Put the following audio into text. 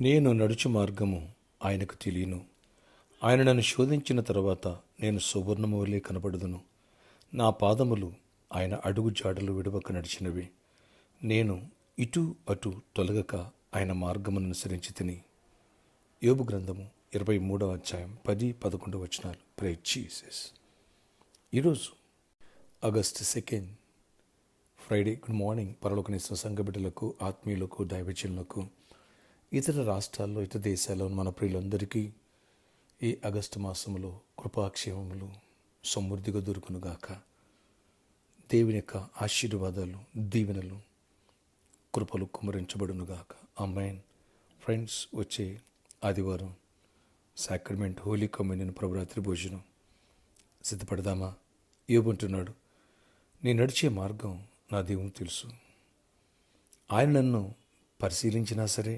నేను నడుచు మార్గము ఆయనకు తెలియను. ఆయన నన్ను శోధించిన తరువాత నేను సువర్ణము వలె కనబడుదును. నా పాదములు ఆయన అడుగు జాడలు విడవక నడిచినవి. నేను ఇటు అటు తొలగక ఆయన మార్గమును అనుసరించి తిని. యోబు గ్రంథము 23వ అధ్యాయం 10-11 వచనాలు. Praise Jesus. ఈరోజు ఆగస్ట్ 2 ఫ్రైడే. Good morning. పరలోకనిస్తున్న సంఘ బిడ్డలకు, ఆత్మీయులకు, దైవజనులకు, ఇతర రాష్ట్రాల్లో, ఇతర దేశాల్లో మన ప్రియులందరికీ ఈ ఆగస్టు మాసంలో కృపాక్షేమములు సమృద్ధిగా దొరుకునుగాక. దేవుని యొక్క ఆశీర్వాదాలు, దీవెనలు, కృపలు కుమరించబడునుగాక. ఆమేన్. ఫ్రెండ్స్, వచ్చే ఆదివారం సాక్రమెంట్ హోలీ కమ్యూనియన్ ప్రభురాత్రి భోజనం సిద్ధపడదామా? యోబుంటున్నాడు, నేను నడిచే మార్గం నా దేవునికి తెలుసు. ఆయన నన్ను పరిశీలించినా సరే,